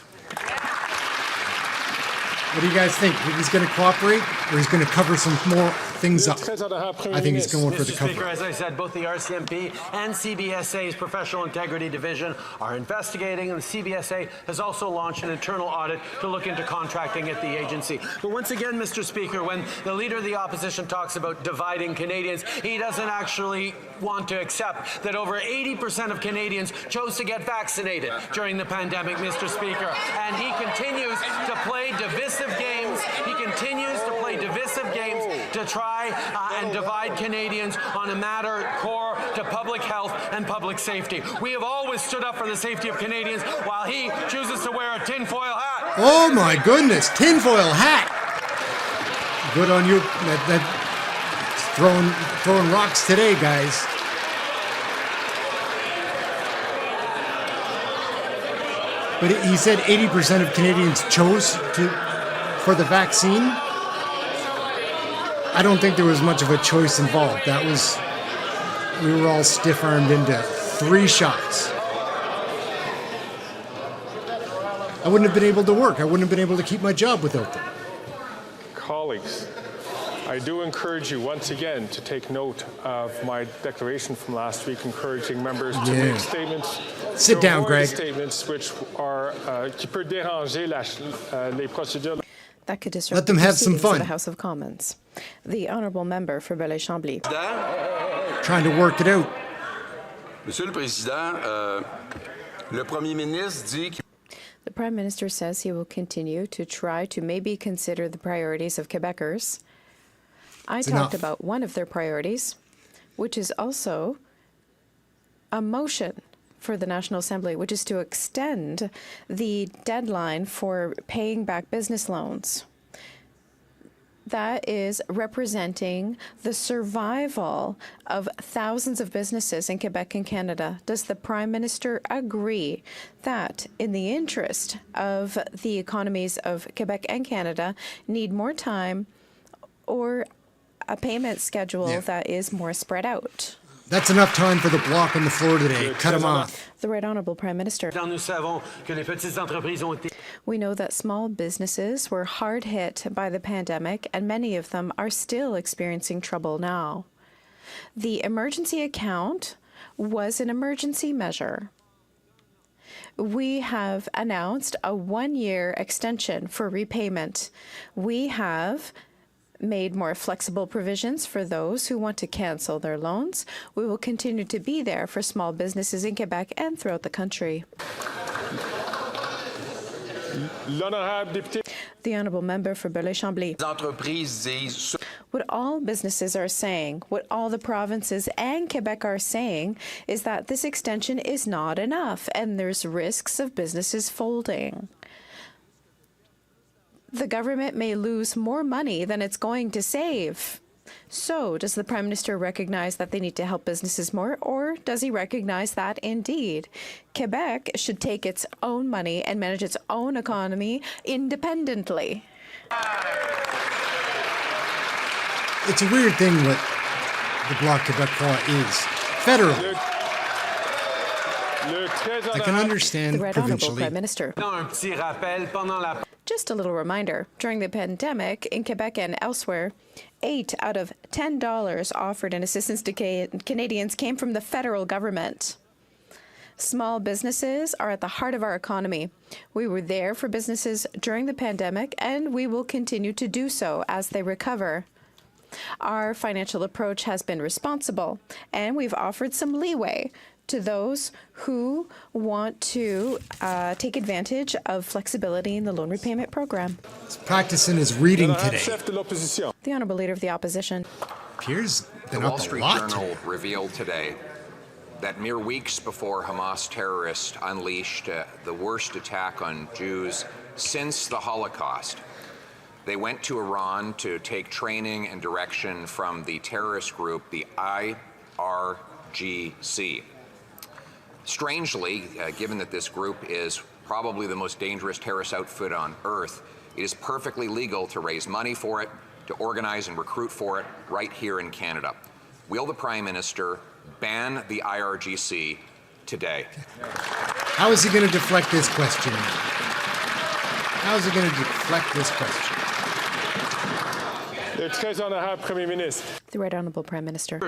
What do you guys think? Think he's going to cooperate, or he's going to cover some more things up? I think he's going for the Mr. cover. Speaker, as I said, both the RCMP and CBSA's Professional Integrity Division are investigating, and the CBSA has also launched an internal audit to look into contracting at the agency. But once again, Mr. Speaker, when the Leader of the Opposition talks about dividing Canadians, he doesn't actually want to accept that over 80% of Canadians chose to get vaccinated during the pandemic, Mr. Speaker. And he continues to play divisive games. He continues to play divisive games to try and divide Canadians on a matter core to public health and public safety. We have always stood up for the safety of Canadians while he chooses to wear a tinfoil hat. Oh my goodness, tinfoil hat! Good on you. Throwing rocks today, guys. But he said 80% of Canadians chose for the vaccine. I don't think there was much of a choice involved. We were all stiff-armed into 3 shots. I wouldn't have been able to work. I wouldn't have been able to keep my job without them. Colleagues, I do encourage you once again to take note of my declaration from last week, encouraging members to make statements. Sit down, Greg. Statements which are qui peut déranger les procédures. That could disrupt Let them have some proceedings fun. of the House of Commons. The Honourable Member for Belleuil-Chambly. Trying to work it out. Monsieur le Président, le Premier ministre dit que The Prime Minister says he will continue to try to maybe consider the priorities of Quebecers. I talked about one of their priorities, which is also a motion for the National Assembly, which is to extend the deadline for paying back business loans. That is representing the survival of thousands of businesses in Quebec and Canada. Does the Prime Minister agree that, in the interest of the economies of Quebec and Canada, need more time or a payment schedule that is more spread out? That's enough time for the block on the floor today. Cut him off. The Right Honourable Prime Minister. We know that small businesses were hard hit by the pandemic, and many of them are still experiencing trouble now. The emergency account was an emergency measure. We have announced a 1-year extension for repayment. We have made more flexible provisions for those who want to cancel their loans. We will continue to be there for small businesses in Quebec and throughout the country. The Honourable Member for Belleuil-Chambly. What all businesses are saying, what all the provinces and Quebec are saying, is that this extension is not enough and there's risks of businesses folding. The government may lose more money than it's going to save. So, does the Prime Minister recognize that they need to help businesses more, or does he recognize that, indeed, Quebec should take its own money and manage its own economy independently? It's a weird thing what the Bloc Québécois is. Federal. I can understand the Right Honourable provincially. Prime Minister. Just a little reminder, during the pandemic in Quebec and elsewhere, 8 out of $10 offered in assistance to Canadians came from the federal government. Small businesses are at the heart of our economy. We were there for businesses during the pandemic, and we will continue to do so as they recover. Our financial approach has been responsible, and we've offered some leeway to those who want to take advantage of flexibility in the loan repayment program. He's practicing his reading today. The Honourable Leader of the Opposition. Pierre's been The up Wall a Street lot Journal today. revealed today that mere weeks before Hamas terrorists unleashed the worst attack on Jews since the Holocaust, they went to Iran to take training and direction from the terrorist group, the IRGC. Strangely, given that this group is probably the most dangerous terrorist outfit on earth, it is perfectly legal to raise money for it, to organize and recruit for it right here in Canada. Will the Prime Minister ban the IRGC today? How is he going to deflect this question? How is he going to deflect this question? The Right Honourable Prime Minister.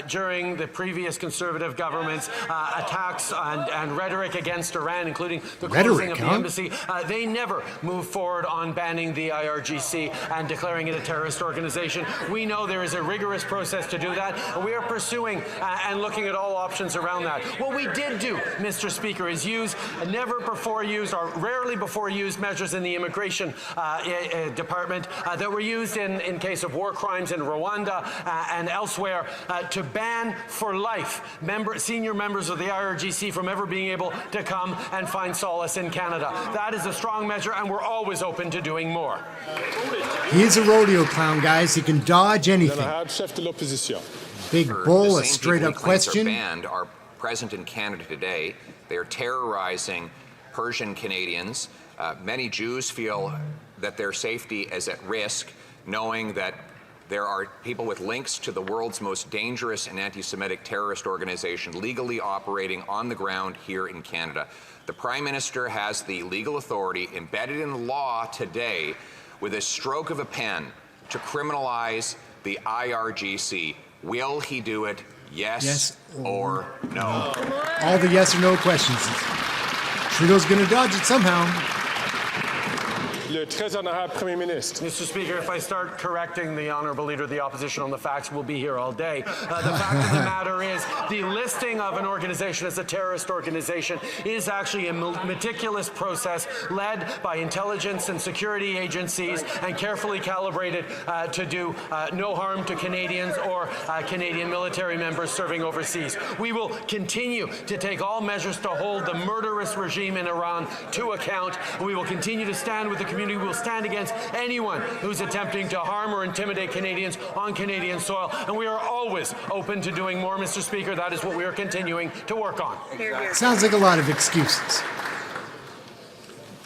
During the previous Conservative government's attacks and rhetoric against Iran, including the closing of the embassy, they never moved forward on banning the IRGC and declaring it a terrorist organization. We know there is a rigorous process to do that, and we are pursuing and looking at all options around that. What we did do, Mr. Speaker, is use never before used or rarely before used measures in the immigration department that were used in case of war crimes in Rwanda and elsewhere to ban for life senior members of the IRGC from ever being able to come and find solace in Canada. That is a strong measure, and we're always open to doing more. He is a rodeo clown, guys. He can dodge anything. Big bull, a straight-up question. Banned are present in Canada today. They are terrorizing Persian Canadians. Many Jews feel that their safety is at risk, knowing that there are people with links to the world's most dangerous and anti-Semitic terrorist organization legally operating on the ground here in Canada. The Prime Minister has the legal authority embedded in law today with a stroke of a pen to criminalize the IRGC. Will he do it? Yes or no? All the yes or no questions. Trudeau's going to dodge it somehow. Mr. Speaker, if I start correcting the Honourable Leader of the Opposition on the facts, we'll be here all day. The fact of the matter is the listing of an organization as a terrorist organization is actually a meticulous process led by intelligence and security agencies and carefully calibrated to do no harm to Canadians or Canadian military members serving overseas. We will continue to take all measures to hold the murderous regime in Iran to account. We will continue to stand with the community. We will stand against anyone who's attempting to harm or intimidate Canadians on Canadian soil, and we are always open to doing more, Mr. Speaker. That is what we are continuing to work on. Sounds like a lot of excuses.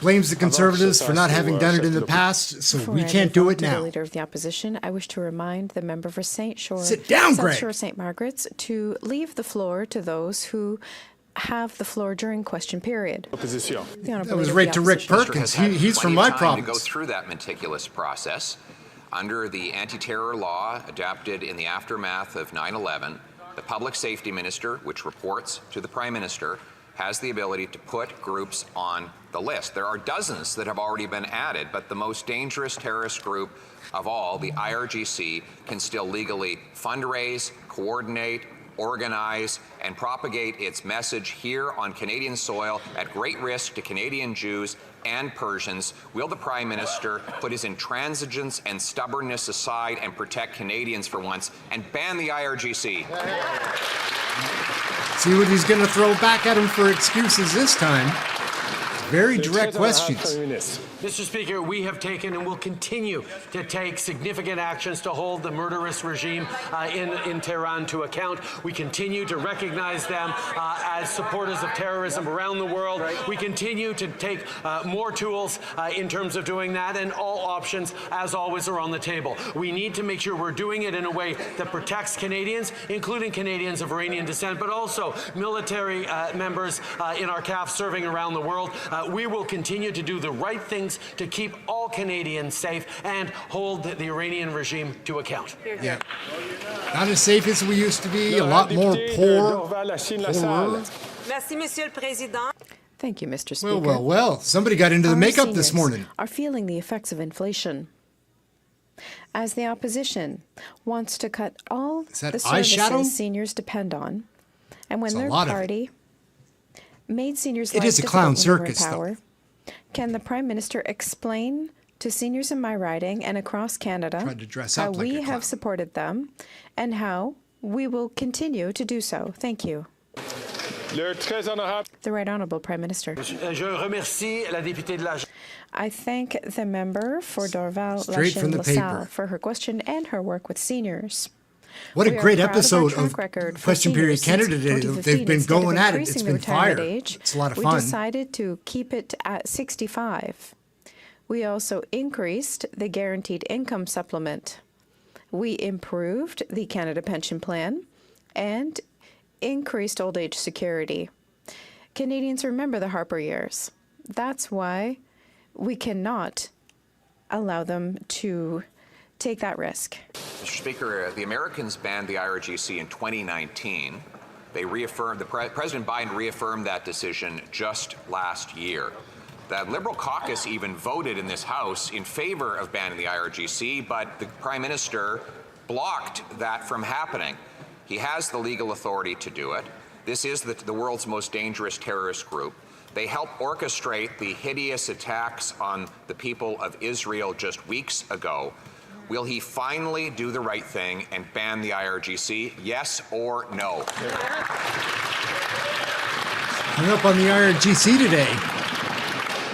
blames the Conservatives for not having done it in the past, so we can't do it now. The Leader of the Opposition, I wish to remind the member for St. Shore, Sit down, South Greg. Shore St. Margaret's to leave the floor to those who have the floor during question period. That was right to Rick Perkins. He's from my province. To go through that meticulous process under the anti-terror law adopted in the aftermath of 9/11. The Public Safety Minister, which reports to the Prime Minister, has the ability to put groups on the list. There are dozens that have already been added, but the most dangerous terrorist group of all, the IRGC, can still legally fundraise, coordinate, organize, and propagate its message here on Canadian soil at great risk to Canadian Jews and Persians. Will the Prime Minister put his intransigence and stubbornness aside and protect Canadians for once and ban the IRGC? See what he's going to throw back at him for excuses this time. Very direct questions. Mr. Speaker, we have taken and will continue to take significant actions to hold the murderous regime in Tehran to account. We continue to recognize them as supporters of terrorism around the world. We continue to take more tools in terms of doing that, and all options, as always, are on the table. We need to make sure we're doing it in a way that protects Canadians, including Canadians of Iranian descent, but also military members in our CAF serving around the world. We will continue to do the right things to keep all Canadians safe and hold the Iranian regime to account. Yeah. Not as safe as we used to be, a lot more poor. Merci, Monsieur le Président. Thank you, Mr. Speaker. Well. Somebody got into the Our makeup this seniors morning. Are feeling the effects of inflation. As the opposition wants to cut all the services seniors depend on, and when their party made seniors' lives is a clown circus, power, can the Prime Minister explain to seniors in my riding and across Canada how we have supported them and how we will continue to do so? Thank you. The Right Honourable Prime Minister. I thank the member for Dorval-Lachine-LaSalle for her question and her work with seniors. What a great episode of Question Period Canada today. They've been going at it. It's been fire. It's a lot of fun. We decided to keep it at 65. We also increased the guaranteed income supplement. We improved the Canada Pension Plan and increased old age security. Canadians remember the Harper years. That's why we cannot allow them to take that risk. Mr. Speaker, the Americans banned the IRGC in 2019. They reaffirmed, President Biden reaffirmed that decision just last year. The Liberal caucus even voted in this House in favor of banning the IRGC, but the Prime Minister blocked that from happening. He has the legal authority to do it. This is the world's most dangerous terrorist group. They helped orchestrate the hideous attacks on the people of Israel just weeks ago. Will he finally do the right thing and ban the IRGC? Yes or no? Hung up on the IRGC today.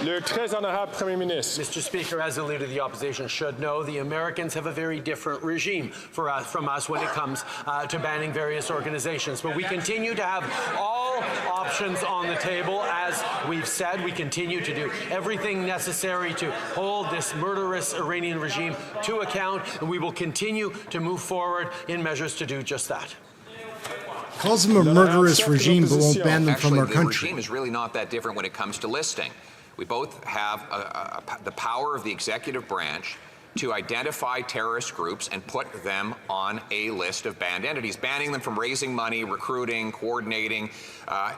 Mr. Speaker, as the Leader of the Opposition should know, the Americans have a very different regime from us when it comes to banning various organizations. But we continue to have all options on the table. As we've said, we continue to do everything necessary to hold this murderous Iranian regime to account, and we will continue to move forward in measures to do just that. Calls them a murderous regime, but won't ban them from our country. The regime is really not that different when it comes to listing. We both have the power of the executive branch to identify terrorist groups and put them on a list of banned entities, banning them from raising money, recruiting, coordinating,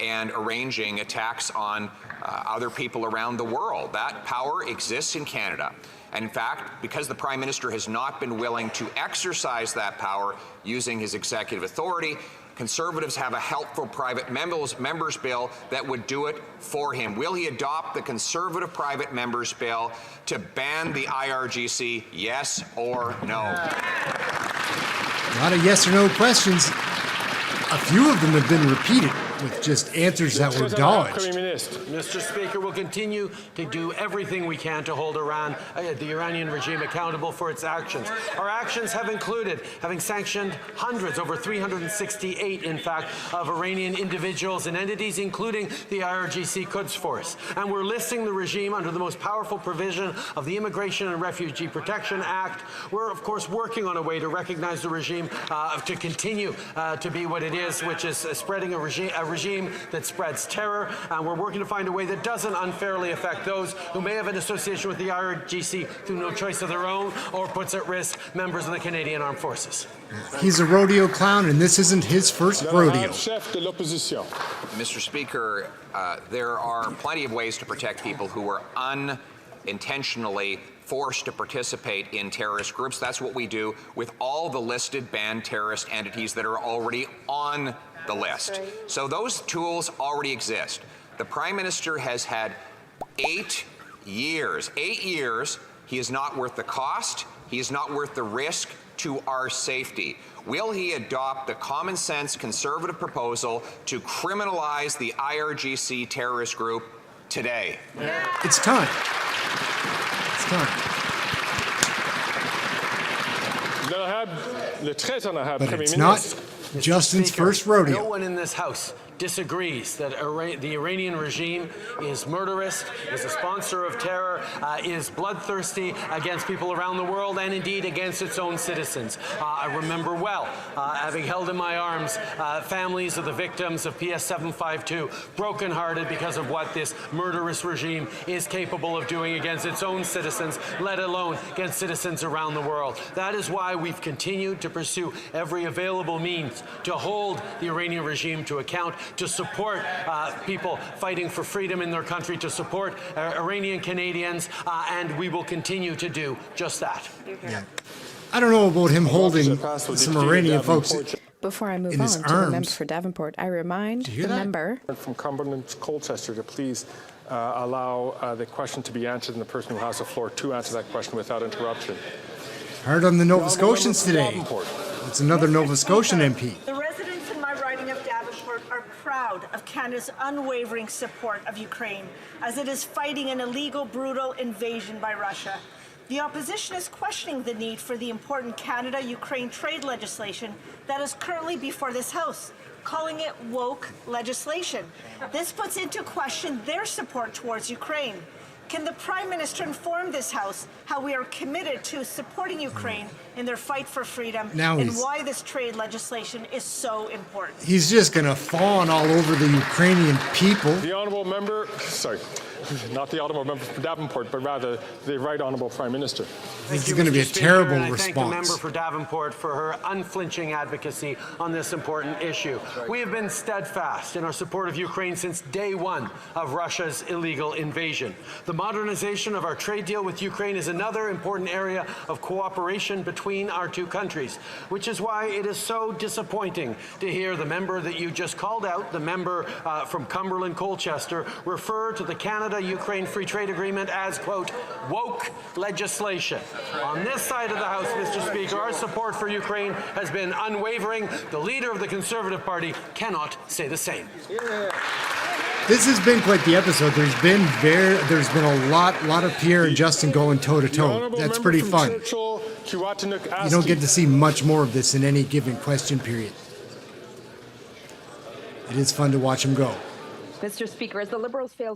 and arranging attacks on other people around the world. That power exists in Canada. And in fact, because the Prime Minister has not been willing to exercise that power using his executive authority, Conservatives have a helpful private members bill that would do it for him. Will he adopt the Conservative private members bill to ban the IRGC, yes or no? A lot of yes or no questions. A few of them have been repeated. with just answers that were dodged. Mr. Speaker, we'll continue to do everything we can to hold the Iranian regime accountable for its actions. Our actions have included having sanctioned hundreds, over 368 in fact, of Iranian individuals and entities, including the IRGC Quds Force. And we're listing the regime under the most powerful provision of the Immigration and Refugee Protection Act. We're, of course, working on a way to recognize the regime to continue to be what it is, which is spreading a regime that spreads terror. And we're working to find a way that doesn't unfairly affect those who may have an association with the IRGC through no choice of their own or puts at risk members of the Canadian Armed Forces. He's a rodeo clown, and this isn't his first rodeo. Mr. Speaker, there are plenty of ways to protect people who were unintentionally forced to participate in terrorist groups. That's what we do with all the listed banned terrorist entities that are already on the list. So those tools already exist. The Prime Minister has had 8 years. 8 years. He is not worth the cost. He is not worth the risk to our safety. Will he adopt the common sense conservative proposal to criminalize the IRGC terrorist group today? It's time. It's time. But it's not Justin's first rodeo. No one in this House disagrees that the Iranian regime is murderous, is a sponsor of terror, is bloodthirsty against people around the world and indeed against its own citizens. I remember well having held in my arms families of the victims of PS 752, brokenhearted because of what this murderous regime is capable of doing against its own citizens, let alone against citizens around the world. That is why we've continued to pursue every available means to hold the Iranian regime to account, to support people fighting for freedom in their country, to support Iranian Canadians, and we will continue to do just that. Yeah. I don't know about him holding some Iranian folks Before I move in on his to the member arms. for Davenport, I remind the that? member From Cumberland Colchester to please allow the question to be answered and the person who has the floor to answer that question without interruption. Hard on the Nova Scotians today. It's another Nova Scotian MP. The residents in my riding of Davenport are proud of Canada's unwavering support of Ukraine as it is fighting an illegal, brutal invasion by Russia. The opposition is questioning the need for the important Canada-Ukraine trade legislation that is currently before this House, calling it woke legislation. This puts into question their support towards Ukraine. Can the Prime Minister inform this House how we are committed to supporting Ukraine in their fight for freedom and why this trade legislation is so important? He's just going to fawn all over the Ukrainian people. The honourable member, sorry, not the honourable member from Davenport, but rather the Right Honourable Prime Minister. This is going to be a terrible I response. thank the member for Davenport for her unflinching advocacy on this important issue. We have been steadfast in our support of Ukraine since day one of Russia's illegal invasion. The modernization of our trade deal with Ukraine is another important area of cooperation between our two countries, which is why it is so disappointing to hear the member that you just called out, the member from Cumberland Colchester, refer to the Canada-Ukraine Free Trade Agreement as, quote, woke legislation. On this side of the House, Mr. Speaker, our support for Ukraine has been unwavering. The leader of the Conservative Party cannot say the same. This has been quite the episode. There's been a lot of Pierre and Justin going toe to toe. That's pretty fun. You don't get to see much more of this in any given question period. It is fun to watch them go. Mr. Speaker, as the Liberals fail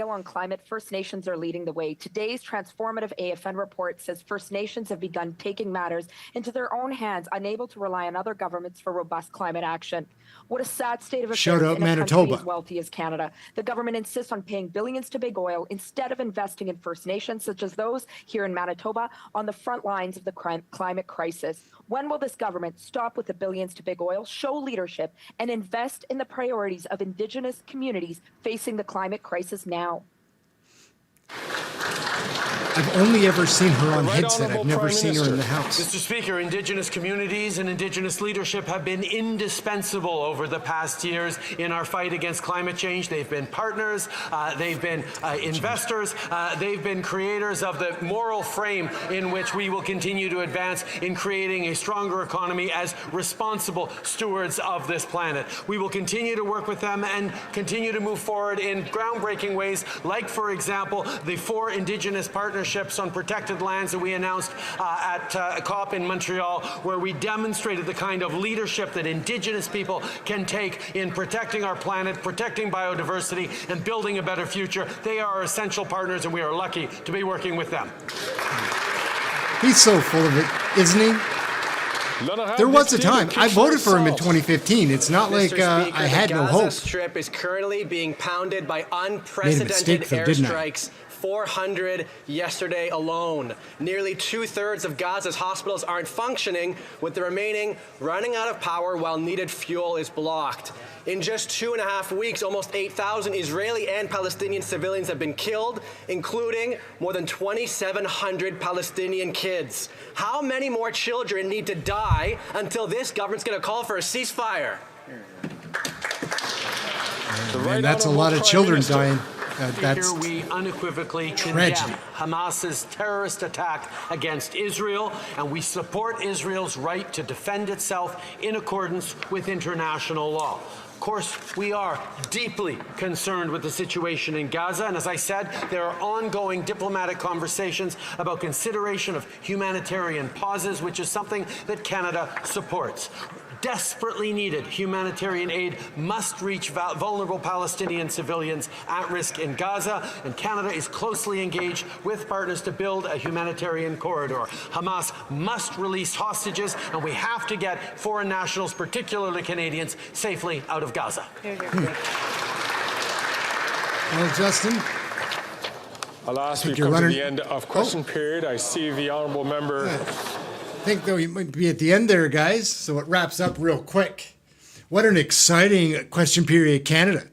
on climate, First Nations are leading the way. Today's transformative AFN report says First Nations have begun taking matters into their own hands, unable to rely on other governments for robust climate action. What a sad state of affairs in a country as wealthy as Canada. The government insists on paying billions to big oil instead of investing in First Nations, such as those here in Manitoba, on the front lines of the climate crisis. When will this government stop with the billions to big oil, show leadership, and invest in the priorities of Indigenous communities facing the climate crisis now? I've only ever seen her on headset. I've never seen her in the House. Mr. Speaker, Indigenous communities and Indigenous leadership have been indispensable over the past years in our fight against climate change. They've been partners, they've been investors, they've been creators of the moral frame in which we will continue to advance in creating a stronger economy as responsible stewards of this planet. We will continue to work with them and continue to move forward in groundbreaking ways, like, for example, the 4 Indigenous partnerships on protected lands that we announced at COP in Montreal, where we demonstrated the kind of leadership that Indigenous people can take in protecting our planet, protecting biodiversity, and building a better future. They are our essential partners, and we are lucky to be working with them. He's so full of it, isn't he? There was a time. I voted for him in 2015. It's not like I had no hope. The Gaza Strip is currently being pounded by unprecedented airstrikes. 400 yesterday alone. Nearly 2/3 of Gaza's hospitals aren't functioning, with the remaining running out of power while needed fuel is blocked. In just 2.5 weeks, almost 8,000 Israeli and Palestinian civilians have been killed, including more than 2,700 Palestinian kids. How many more children need to die until this government's going to call for a ceasefire? Man, that's a lot of children dying. That's Speaker, we unequivocally tragedy. condemn Hamas's terrorist attack against Israel, and we support Israel's right to defend itself in accordance with international law. Of course, we are deeply concerned with the situation in Gaza, and as I said, there are ongoing diplomatic conversations about consideration of humanitarian pauses, which is something that Canada supports. Desperately needed humanitarian aid must reach vulnerable Palestinian civilians at risk in Gaza, and Canada is closely engaged with partners to build a humanitarian corridor. Hamas must release hostages, and we have to get foreign nationals, particularly Canadians, safely out of Gaza. Well, Justin, Alas, we've come to the end of question period. I see the honourable member. I think, though, you might be at the end there, guys, so it wraps up real quick. What an exciting question period, Canada.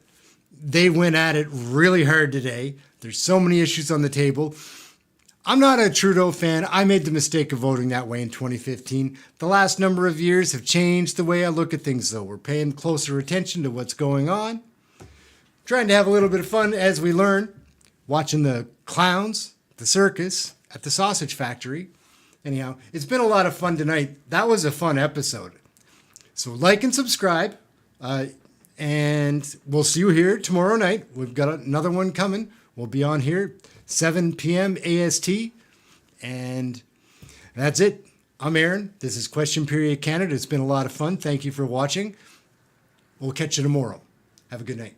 They went at it really hard today. There's so many issues on the table. I'm not a Trudeau fan. I made the mistake of voting that way in 2015. The last number of years have changed the way I look at things, though. We're paying closer attention to what's going on. Trying to have a little bit of fun as we learn. Watching the clowns, the circus, at the sausage factory. Anyhow, it's been a lot of fun tonight. That was a fun episode. So like and subscribe, and we'll see you here tomorrow night. We've got another one coming. We'll be on here 7 p.m. AST, and that's it. I'm Ehren. This is Question Period Canada. It's been a lot of fun. Thank you for watching. We'll catch you tomorrow. Have a good night.